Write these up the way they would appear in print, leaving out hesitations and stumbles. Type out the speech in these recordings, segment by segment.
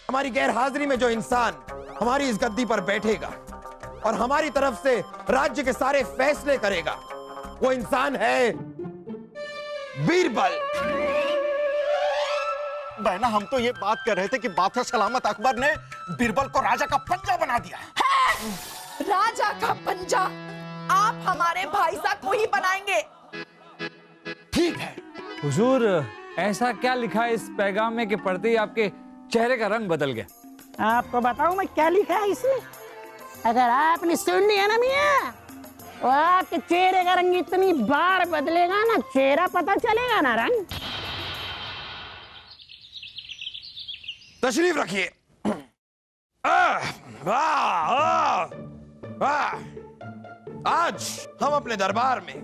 हमारी गैर हाजिरी में जो इंसान हमारी इस गद्दी पर बैठेगा और हमारी तरफ से राज्य के सारे फैसले करेगा, वो इंसान है बीरबल। बहना, हम तो ये बात कर रहे थे कि बादशाह सलामत अकबर ने बीरबल को राजा का पंजा बना दिया है। राजा का पंजा? आप हमारे भाई साहब को ही बनाएंगे? ठीक है हुजूर, ऐसा क्या लिखा है इस पैगाम में कि पढ़ते ही आपके चेहरे का रंग बदल गया? आपको बताऊं मैं क्या लिखा है इसमें? अगर आपने सुन लिया ना मियां, तो आपके चेहरे का रंग इतनी बार बदलेगा ना, चेहरा पता चलेगा ना रंग। तशरीफ रखिए। आज हम अपने दरबार में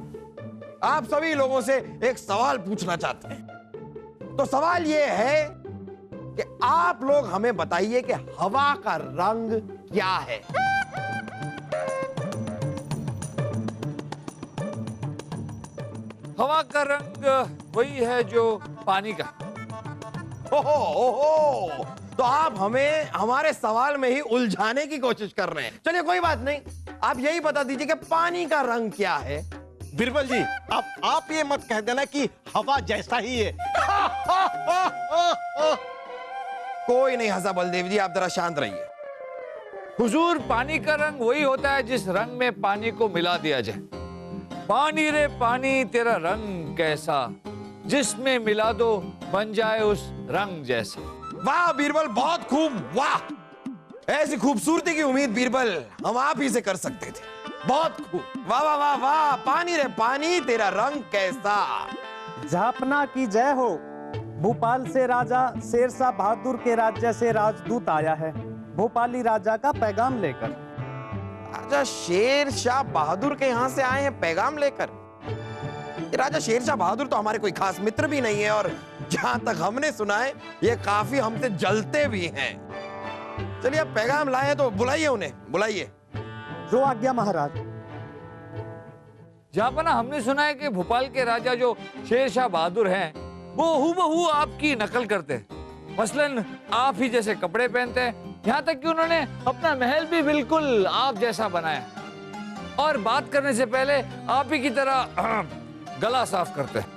आप सभी लोगों से एक सवाल पूछना चाहते हैं। तो सवाल यह है कि आप लोग हमें बताइए कि हवा का रंग क्या है? हवा का रंग वही है जो पानी का। ओहो, तो आप हमें हमारे सवाल में ही उलझाने की कोशिश कर रहे हैं। चलिए कोई बात नहीं, आप यही बता दीजिए कि पानी का रंग क्या है। बीरबल जी, आप ये मत कह देना कि हवा जैसा ही है। कोई नहीं हंसा बलदेव जी, आप जरा शांत रहिए। हुजूर, पानी का रंग वही होता है जिस रंग में पानी को मिला दिया जाए। पानी रे पानी तेरा रंग कैसा, जिसमें मिला दो बन जाए उस रंग जैसा। वाह बीरबल, बहुत खूब, वाह। ऐसी खूबसूरती की उम्मीद बीरबल हम आप ही से कर सकते थे। बहुत खूब, वाह वाह वाह वाह। पानी रे पानी तेरा रंग कैसा। जापना की जय हो। भोपाल से राजा शेरशाह बहादुर के राज्य से राजदूत आया है, भोपाली राजा का पैगाम लेकर। राजा शेरशाह बहादुर के यहाँ से आए हैं पैगाम लेकर? ये राजा शेरशाह बहादुर तो हमारे कोई खास मित्र भी नहीं है, और जहां तक हमने सुना है ये काफी हमसे जलते भी हैं। चलिए, अब पैगाम लाए तो बुलाइए उन्हें, बुलाइए। जो आज्ञा महाराज। जापना, हमने सुना है कि भोपाल के राजा जो शेरशाह बहादुर हैं, वो हूबहू आपकी नकल करते हैं। मसलन आप ही जैसे कपड़े पहनते हैं, यहाँ तक कि उन्होंने अपना महल भी बिल्कुल आप जैसा बनाया, और बात करने से पहले आप ही की तरह गला साफ करते हैं।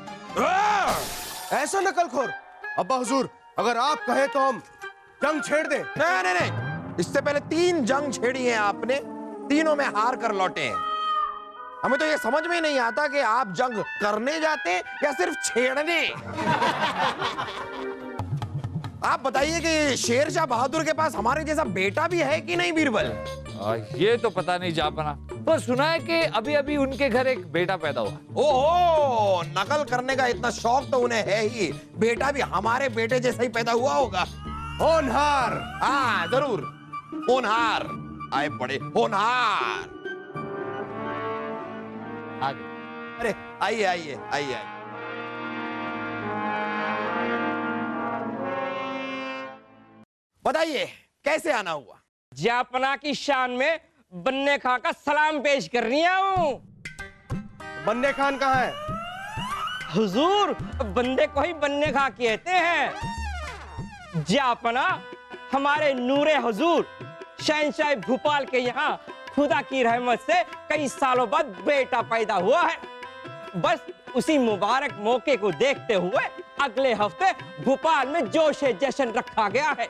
ऐसा नकलखोर? अब्बा हुजूर, अगर आप कहे तो हम जंग छेड़ दें। नहीं नहीं नहीं, इससे पहले 3 जंग छेड़ी हैं आपने, तीनों में हार कर लौटे हैं। हमें तो ये समझ में ही नहीं आता कि आप जंग करने जाते हैं या सिर्फ छेड़ने। आप बताइए कि शेरशाह बहादुर के पास हमारे जैसा बेटा भी है कि नहीं बीरबल? ये तो पता नहीं जापना, पर सुना है कि अभी अभी उनके घर एक बेटा पैदा हुआ। ओहो, नकल करने का इतना शौक तो उन्हें है ही, बेटा भी हमारे बेटे जैसा ही पैदा हुआ होगा। होनहार, हाँ जरूर, होनहार आए, बड़े होनहार। अरे आइए आइए आइए। बताइए कैसे आना हुआ? जापना की शान में बन्ने खां का सलाम पेश कर रही हूँ। बन्ने खान कहाँ है? हुजूर, बंदे को ही बन्ने खां कहते हैं। जापना हमारे नूरे हुजूर शहंशाह भोपाल के यहाँ खुदा की रहमत से कई सालों बाद बेटा पैदा हुआ है। बस उसी मुबारक मौके को देखते हुए अगले हफ्ते भोपाल में जोशे जश्न रखा गया है,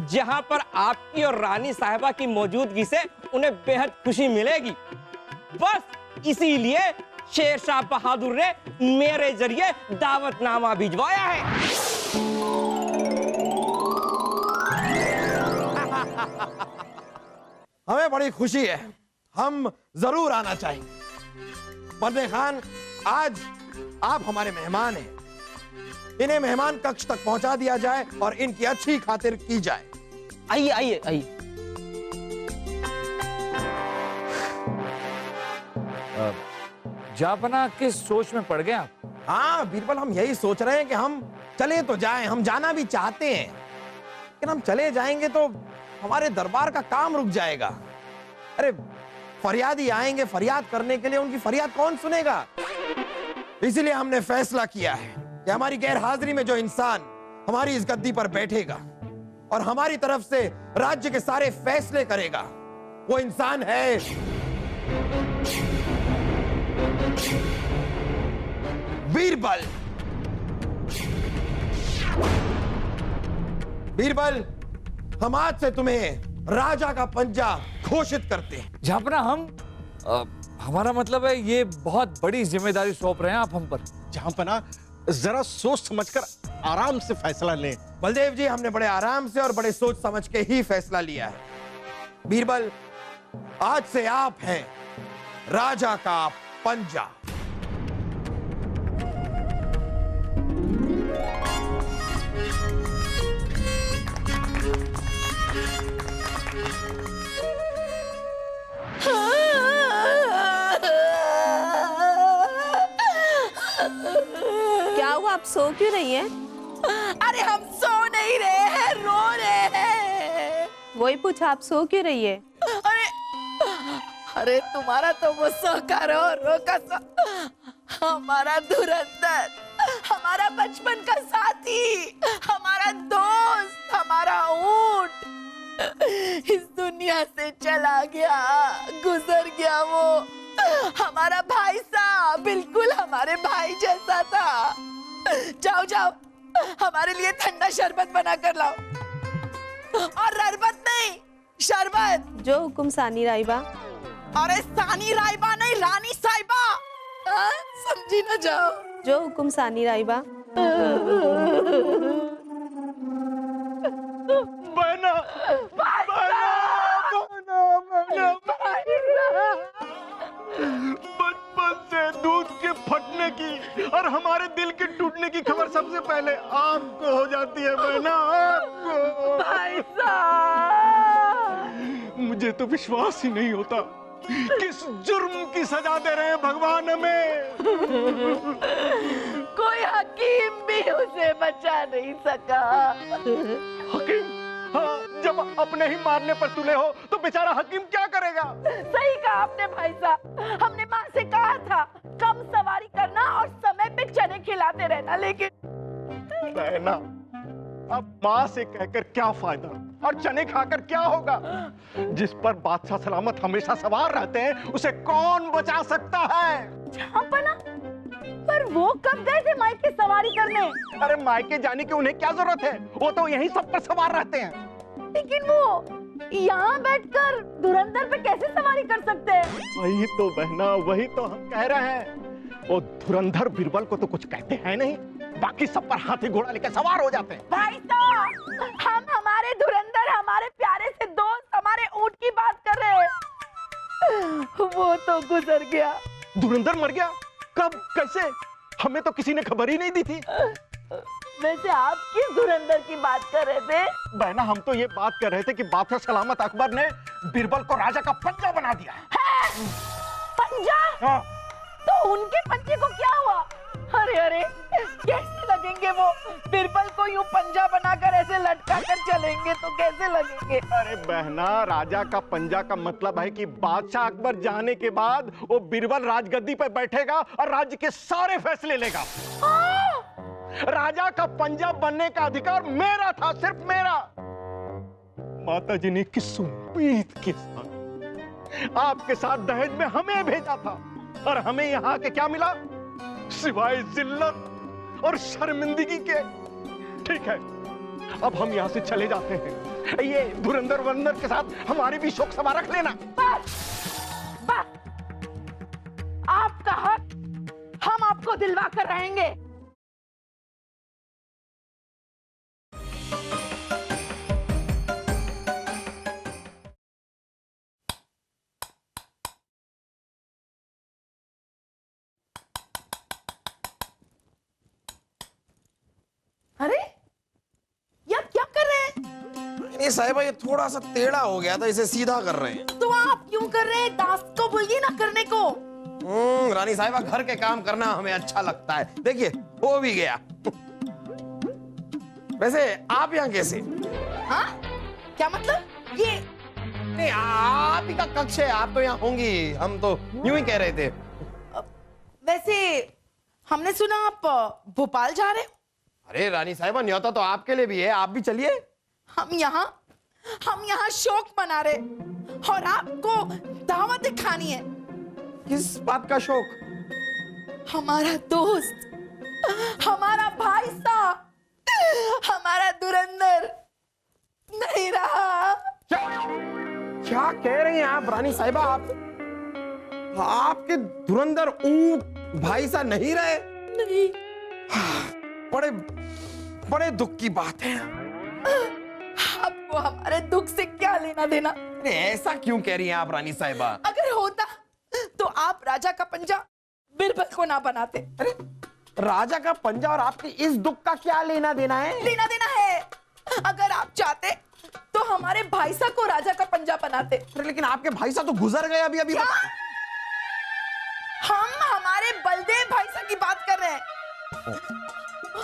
जहां पर आपकी और रानी साहिबा की मौजूदगी से उन्हें बेहद खुशी मिलेगी। बस इसीलिए शेरशाह बहादुर ने मेरे जरिए दावतनामा भिजवाया है। हमें बड़ी खुशी है, हम जरूर आना चाहेंगे। बन्ने खान, आज आप हमारे मेहमान हैं, इन्हें मेहमान कक्ष तक पहुंचा दिया जाए और इनकी अच्छी खातिर की जाए। आइए आइए आइए। जापना, किस सोच में पड़ गए आप? हाँ बीरबल, हम यही सोच रहे हैं कि हम चले तो जाएं, हम जाना भी चाहते हैं, लेकिन हम चले जाएंगे तो हमारे दरबार का काम रुक जाएगा। अरे फरियादी आएंगे फरियाद करने के लिए, उनकी फरियाद कौन सुनेगा? इसीलिए हमने फैसला किया है कि हमारी गैर हाजिरी में जो इंसान हमारी इस गद्दी पर बैठेगा और हमारी तरफ से राज्य के सारे फैसले करेगा, वो इंसान है बीरबल। बीरबल, हम आज से तुम्हें राजा का पंजा घोषित करते हैं। जहापना हमारा मतलब है ये बहुत बड़ी जिम्मेदारी सौंप रहे हैं आप हम पर। जहांपना जरा सोच समझकर आराम से फैसला लें। बलदेव जी, हमने बड़े आराम से और बड़े सोच समझ के ही फैसला लिया है। बीरबल, आज से आप हैं राजा का पंजा। क्या हुआ, आप सो क्यों रही हैं? अरे हम सो नहीं रहे हैं, रो रहे हैं। वही पूछा, आप सो क्यों रही है? अरे तुम्हारा तो गुस्सा करो, रो का हमारा धुरंधर, हमारा बचपन का साथी, हमारा दोस्त, हमारा ऊंट इस दुनिया से चला गया, गुजर गया। वो हमारा भाई साहब बिल्कुल हमारे भाई जैसा था। जाओ जाओ, हमारे लिए ठंडा शरबत बना कर लाओ, और ररबत नहीं, शरबत। जो हुकुम सानी राइबा। अरे सानी राइबा नहीं, रानी साहिबा। समझी ना? जाओ। जो हुकुम सानी राइबा। बहना, बचपन से दूध के फटने की और हमारे दिल के टूटने की खबर सबसे पहले आपको हो जाती है बहना, आपको। भाई साहब, मुझे तो विश्वास ही नहीं होता, किस जुर्म की सजा दे रहे हैं भगवान हमें। कोई हकीम भी उसे बचा नहीं सका। हकीम? हाँ, जब अपने ही मारने पर तुले हो तो बेचारा हकीम क्या करेगा? सही कहा आपने भाई साहब, हमने माँ से कहा था कम सवारी करना और समय पे चने खिलाते रहना, लेकिन बहना, अब माँ से कहकर क्या फायदा और चने खाकर क्या होगा? जिस पर बादशाह सलामत हमेशा सवार रहते हैं उसे कौन बचा सकता है? झांपना, पर वो कब गए थे मायके सवारी करने? अरे मायके जाने की उन्हें क्या जरूरत है, वो तो यहीं सब पर सवार रहते हैं। लेकिन वो यहाँ बैठकर धुरंधर पे कैसे सवारी कर सकते हैं? वही तो बहना, वही तो हम कह रहे हैं। वो धुरंधर बीरबल को तो कुछ कहते हैं नहीं, बाकी सब पर हाथी घोड़ा लेकर सवार हो जाते हैं। भाई साहब, हम हमारे धुरंधर, हमारे प्यारे से दोस्त, हमारे ऊंट की बात कर रहे हैं। वो तो गुजर गया। धुरंधर मर गया? कब, कैसे? हमें तो किसी ने खबर ही नहीं दी थी। वैसे आप किस धुरंधर की बात कर रहे थे? बहना, हम तो ये बात कर रहे थे कि बादशाह सलामत अकबर ने बीरबल को राजा का पंजा बना दिया है। पंजा? हाँ। तो उनके पंजे को क्या हुआ? अरे अरे, कैसे लगेंगे वो? बीरबल को यूं पंजा बनाकर ऐसे लटका कर चलेंगे तो कैसे लगेंगे? अरे बहना, राजा का पंजा का मतलब है कि बादशाह अकबर जाने के बाद वो बीरबल राजगद्दी पर बैठेगा और राज्य के सारे फैसले लेगा। राजा का पंजा बनने का अधिकार मेरा था, सिर्फ मेरा। माता जी ने किस उम्मीद के साथ आपके साथ दहेज में हमें भेजा था, और हमें यहाँ के क्या मिला सिवाय जिल्लत और शर्मिंदगी के। ठीक है, अब हम यहाँ से चले जाते हैं। ये धुरंधर वंदर के साथ हमारी भी शोक सभा रख लेना। बस, बस, आपका हक हम आपको दिलवा कर रहेंगे। अरे, ये आप क्या कर रहे हैं? नहीं साहिबा, ये थोड़ा सा टेढ़ा हो गया था, इसे सीधा कर रहे हैं। तो आप क्यों कर रहे हैं? दास को बोलिए ना करने को। रानी साहिबा, घर के काम करना हमें अच्छा लगता है। देखिए, हो भी गया। वैसे आप यहाँ कैसे? हाँ? क्या मतलब? ये नहीं, आप ही का कक्ष है, आप तो यहाँ होंगी, हम तो यूं ही कह रहे थे। वैसे हमने सुना आप भोपाल जा रहे हो। अरे रानी साहिबा, न्योता तो आपके लिए भी है, आप भी चलिए। हम यहाँ शौक मना रहे और आपको दावत खानी है। किस बात का शौक? हमारा दोस्त, हमारा भाई साहब, हमारा धुरंधर नहीं रहा। क्या कह रही हैं आप रानी साहिबा? आपके धुरंधर ऊंट भाई साहब नहीं रहे? नहीं। बड़े बड़े दुख की बात है। आपको हमारे दुख से क्या लेना देना? अरे ऐसा क्यों कह रही हैं आप रानी साहिबा? अगर होता तो आप राजा का पंजा बिरबल को ना बनाते। अरे राजा का पंजा और आपके इस दुख का क्या लेना देना है? लेना देना है। अगर आप चाहते तो हमारे भाई साहब को राजा का पंजा बनाते। अरे लेकिन आपके भाई साहब तो गुजर गए अभी अभी। क्या? हम हमारे बलदेव भाई साहब की बात कर रहे हैं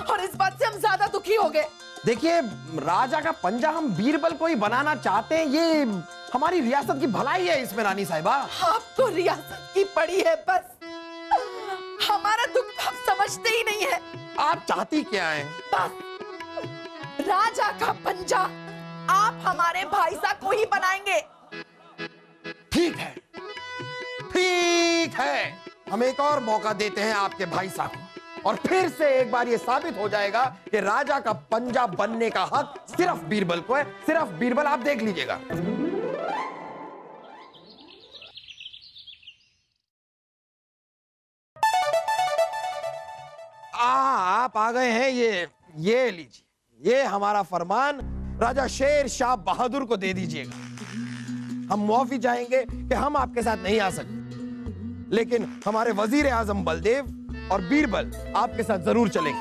और इस बात से हम ज्यादा दुखी हो गए। देखिए, राजा का पंजा हम बीरबल को ही बनाना चाहते हैं, ये हमारी रियासत की भलाई है इसमें रानी साहिबा। आपको रियासत की पड़ी है बस, हमारा दुख तो आप समझते ही नहीं है। आप चाहती क्या हैं? बस राजा का पंजा आप हमारे भाई साहब को ही बनाएंगे। ठीक है, ठीक है, हम एक और मौका देते हैं आपके भाई साहब को, और फिर से एक बार ये साबित हो जाएगा कि राजा का पंजा बनने का हक सिर्फ बीरबल को है, सिर्फ बीरबल। आप देख लीजिएगा। आप आ गए हैं। ये लीजिए, ये हमारा फरमान राजा शेर शाह बहादुर को दे दीजिएगा। हम मुआफी चाहेंगे कि हम आपके साथ नहीं आ सकते, लेकिन हमारे वजीर आजम बलदेव और बीरबल आपके साथ जरूर चलेंगे।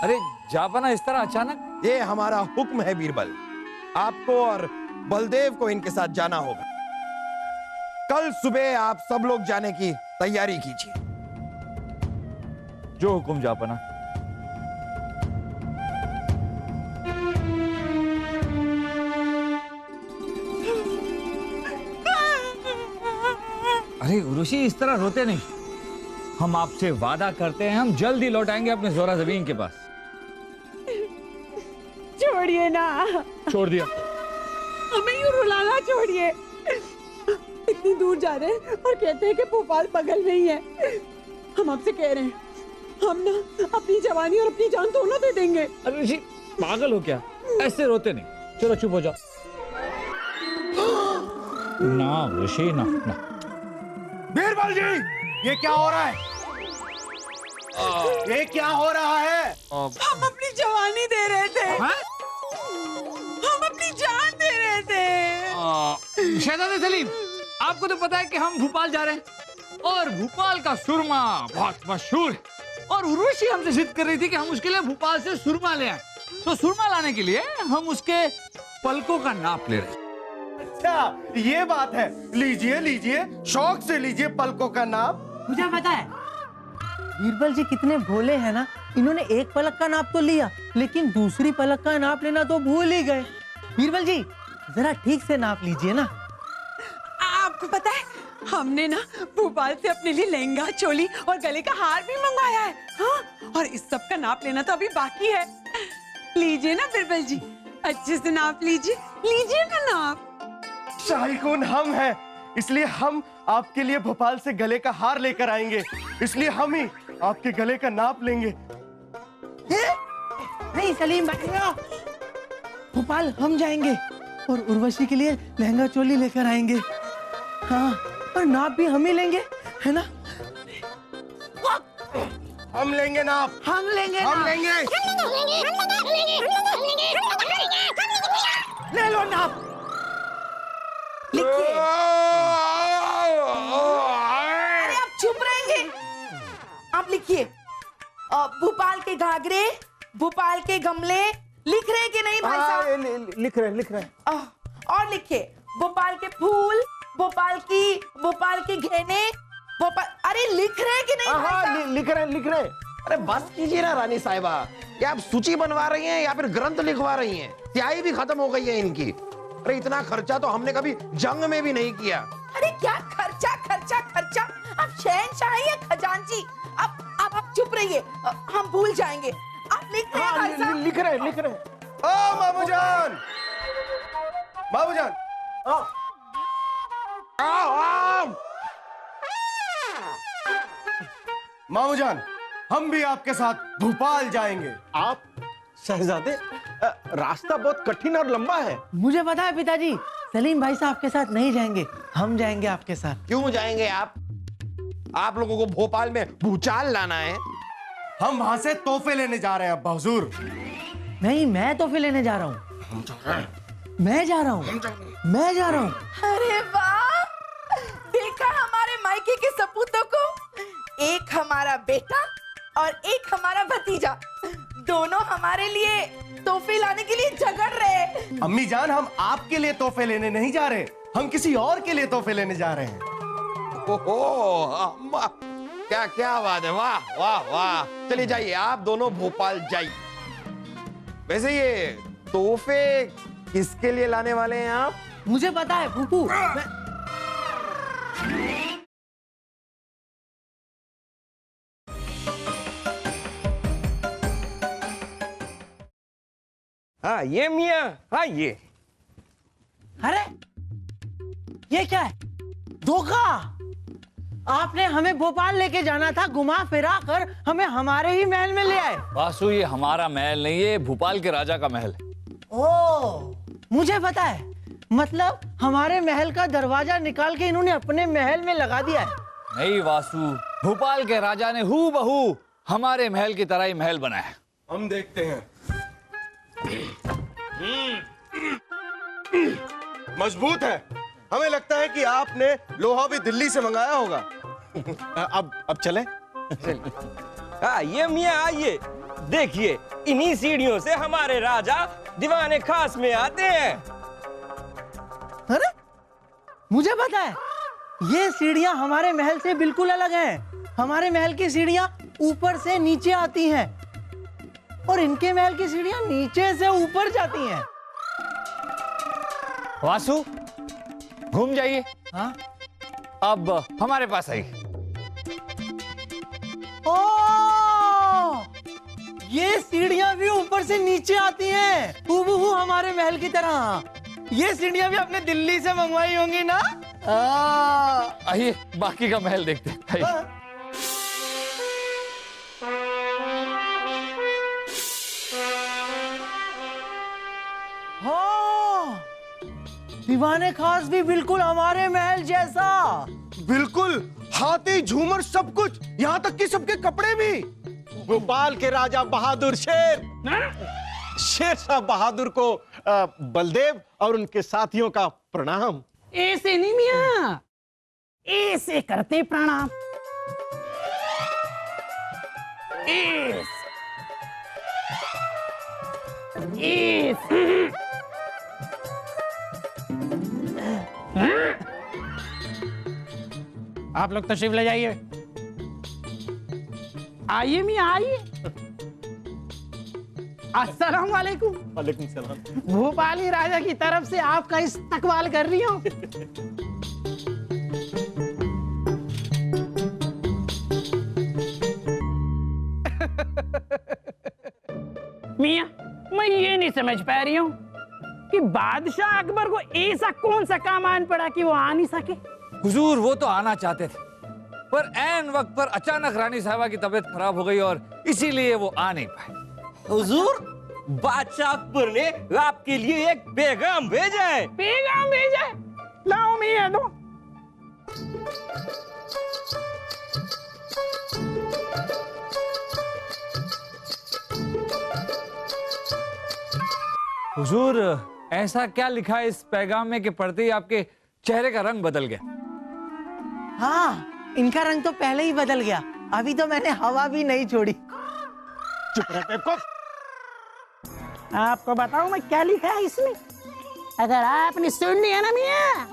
अरे जापाना, इस तरह अचानक? ये हमारा हुक्म है बीरबल, आपको और बलदेव को इनके साथ जाना होगा। कल सुबह आप सब लोग जाने की तैयारी कीजिए। जो हुक्म जापाना। अरे उर्वशी, इस तरह रोते नहीं। हम आपसे वादा करते हैं, हम जल्द ही लौट आएंगे अपने जोरा जमीन के पास। छोड़िए ना, छोड़ दिया। हमें यूं रुलाना छोड़िए। इतनी दूर जा रहे हैं और कहते हैं कि भोपाल बगल में ही है। हम आपसे कह रहे हैं, हम ना अपनी जवानी और अपनी जान दोनों दे देंगे। अरे ऋषि, पागल हो क्या? ऐसे रोते नहीं। चलो चुप हो जाओ। ना ऋषि, ना ना। बीरबल जी, ये क्या हो रहा है? ये क्या हो रहा है? हम अपनी जवानी दे रहे थे। हम अपनी जान दे रहे थे। शहजादे सलीम, आपको तो पता है कि हम भोपाल जा रहे हैं और भोपाल का सुरमा बहुत मशहूर है, और उर्वशी हमसे जिद कर रही थी कि हम उसके लिए भोपाल से सुरमा ले आए। तो सुरमा लाने के लिए हम उसके पलकों का नाप ले रहे हैं। अच्छा, ये बात है। लीजिए लीजिए, शौक से लीजिए पलकों का नाप। मुझे पता है बीरबल जी कितने भोले हैं ना, इन्होंने एक पलक का नाप तो लिया लेकिन दूसरी पलक का नाप लेना तो भूल ही गए। बीरबल जी जरा ठीक से नाप लीजिए ना। आपको पता है, हमने ना भोपाल से अपने लिए लहंगा, चोली और गले का हार भी मंगवाया है। हाँ, और इस सब का नाप लेना तो अभी बाकी है। लीजिए ना बीरबल जी, अच्छे से नाप लीजिए। लीजिए ना नाप। शाही खून हम हैं, इसलिए हम आपके लिए भोपाल से गले का हार लेकर आएंगे, इसलिए हम ही आपके गले का नाप लेंगे। नहीं सलीम भाई, भोपाल हम जाएंगे और उर्वशी के लिए लहंगा चोली लेकर आएंगे। हाँ, और नाप भी हम ही लेंगे, है ना? हम लेंगे नाप। हम लेंगे हम नाप। लेंगे। ले लो नाप। लिखिए। अरे आप चुप रहेंगे? आप लिखिए, भोपाल के घाघरे, भोपाल के गमले। लिख रहे हैं कि नहीं भाई साहब? लिख रहे हैं। और लिखिए, भोपाल के फूल, भोपाल के गहने, भोपाल। अरे लिख रहे हैं कि नहीं भाई साहब? लिख रहे हैं। अरे बस कीजिए ना रानी साहिबा, क्या आप सूची बनवा रही हैं या फिर ग्रंथ लिखवा रही हैं? स्याही भी खत्म हो गई है इनकी। अरे इतना खर्चा तो हमने कभी जंग में भी नहीं किया। अरे क्या खर्चा खर्चा खर्चा? अब शहनशाही या खजांची? अब आप चुप रहिए, हम भूल जाएंगे। आप लिख रहे हैं भाई साहब? लिख रहे ओ मामूजान, मामूजान, आओ आओ। मामूजान, हम भी आपके साथ भोपाल जाएंगे। आप शहजादे, रास्ता बहुत कठिन और लंबा है। मुझे पता है पिताजी, सलीम भाई साहब के साथ नहीं जाएंगे, हम जाएंगे आपके साथ। क्यों जाएंगे आप लोगों को भोपाल में भूचाल लाना है? हम वहां से तोहफे लेने जा रहे हैं अब्बा हुजूर। नहीं, मैं तोहफे लेने जा रहा हूँ। मैं जा रहा हूँ। अरे वाह, देखा हमारे मायके के सपूतों को, एक हमारा बेटा और एक हमारा भतीजा, दोनों हमारे लिए तोहफे लाने के लिए झगड़ रहे। अम्मी जान, हम आपके लिए तोहफे लेने नहीं जा रहे, हम किसी और के लिए तोहफे लेने जा रहे हैं। ओहो, अम्मा, क्या क्या बात है, वाह वाह वाह। चलिए जाइए, आप दोनों भोपाल जाइए। वैसे ये तोहफे किसके लिए लाने वाले हैं आप? मुझे पता है फूफू। हाँ ये मियाँ, हाँ ये। अरे ये क्या है? धोखा! आपने हमें भोपाल लेके जाना था, घुमा फिरा कर हमें हमारे ही महल में ले आए। वासु, ये हमारा महल नहीं, ये भोपाल के राजा का महल है। ओ, मुझे पता है, मतलब हमारे महल का दरवाजा निकाल के इन्होंने अपने महल में लगा दिया है। नहीं वासु, भोपाल के राजा ने हूबहू हमारे महल की तरह ही महल बनाया है। हम देखते हैं। मजबूत है। हमें लगता है कि आपने लोहा भी दिल्ली से मंगाया होगा। अब चले। हाँ ये मियाँ, आइए देखिए, इन्हीं सीढ़ियों से हमारे राजा दीवाने खास में आते हैं। अरे मुझे पता है, ये सीढ़ियां हमारे महल से बिल्कुल अलग हैं। हमारे महल की सीढ़ियां ऊपर से नीचे आती हैं और इनके महल की सीढ़ियां नीचे से ऊपर जाती हैं। वासु, घूम जाइए। हाँ? अब हमारे पास आइए। ओ, ये सीढ़ियां भी ऊपर से नीचे आती हैं, हूबहू हमारे महल की तरह। ये सीढ़ियां भी आपने दिल्ली से मंगवाई होंगी ना? आइए बाकी का महल देखते हैं। आइए। हाँ, दीवाने खास भी बिल्कुल हमारे महल जैसा। बिल्कुल, हाथी, झूमर, सब कुछ, यहाँ तक कि सबके कपड़े भी। भोपाल के राजा बहादुर शेर शाह बहादुर को बलदेव और उनके साथियों का प्रणाम। ऐसे नहीं मियाँ, ऐसे करते प्रणाम। आप लोग तशरीफ ले जाइए। आइए मियाँ, आइए। अस्सलाम वालेकुम। वालेकुम सलाम। भोपाली राजा की तरफ से आपका इस्तकबाल कर रही हूँ। मियाँ, मैं ये नहीं समझ पा रही हूँ कि बादशाह अकबर को ऐसा कौन सा काम आन पड़ा कि वो आ नहीं सके। हुजूर, वो तो आना चाहते थे, पर ऐन वक्त पर अचानक रानी साहिबा की तबीयत खराब हो गई और इसीलिए वो आ नहीं पाए। हुजूर, बादशाह अकबर ने आपके लिए एक पैगाम भेजा है। पैगाम भेजा है? लाओ मियाँ, दो। हुजूर, ऐसा क्या लिखा है इस पैगाम में कि पढ़ते ही आपके चेहरे का रंग बदल गया? हाँ, इनका रंग तो पहले ही बदल गया, अभी तो मैंने हवा भी नहीं छोड़ी। चुप रह बेवकूफ। आपको बताऊं मैं क्या लिखा है इसमें? अगर आपने सुन लिया ना मियाँ,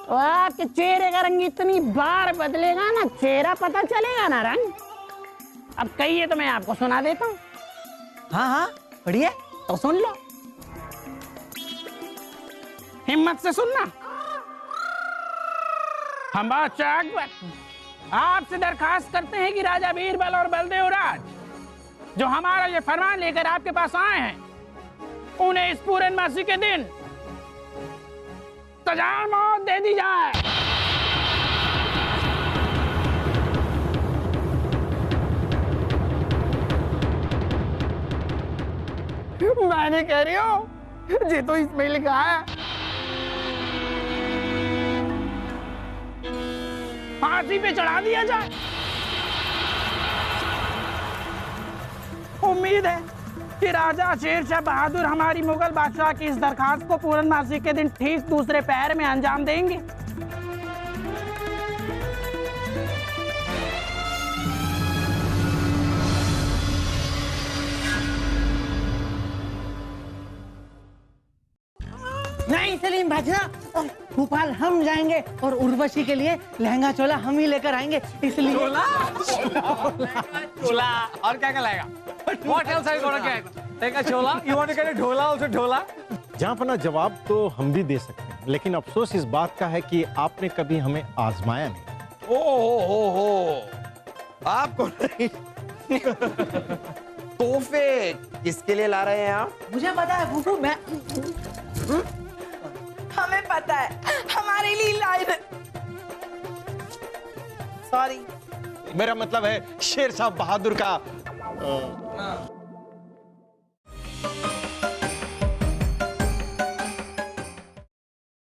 तो आपके चेहरे का रंग इतनी बार बदलेगा ना, चेहरा पता चलेगा ना रंग। अब कहिए तो मैं आपको सुना देता हूँ। हाँ हाँ, पढ़िए। तो सुन लो, हिम्मत से सुनना। हम बादशाह अकबर आपसे दरखास्त करते हैं कि राजा बीरबल और बलदेव राज जो हमारा ये फरमान लेकर आपके पास आए हैं, उन्हें इस पूर्णमासी के दिन सजा मौत दे दी जाए। मैंने कह रही हूँ जी, तो इसमें लिखा है फांसी पे चढ़ा दिया जाए। उम्मीद है कि राजा शेरशाह बहादुर हमारी मुगल बादशाह की इस दरखास्त को पूर्णमासी के दिन ठीक दूसरे पैर में अंजाम देंगे। नहीं सलीम भाजना, भोपाल हम जाएंगे और उर्वशी के लिए लहंगा चोला हम ही लेकर आएंगे, इसलिए चोला और क्या कहलाएगा? What else are you gonna get? Take a chola? You want to get a Dhola also ढोला? जहाँपना जवाब तो हम भी दे सकते हैं, लेकिन अफसोस इस बात का है कि आपने कभी हमें आजमाया नहीं। हो आपको नहीं तोहफे किसके लिए ला रहे हैं आप? मुझे पता है फूफू, मैं हमें पता है, हमारे लिए लाए हैं। सॉरी। मेरा मतलब है शेरशाह बहादुर का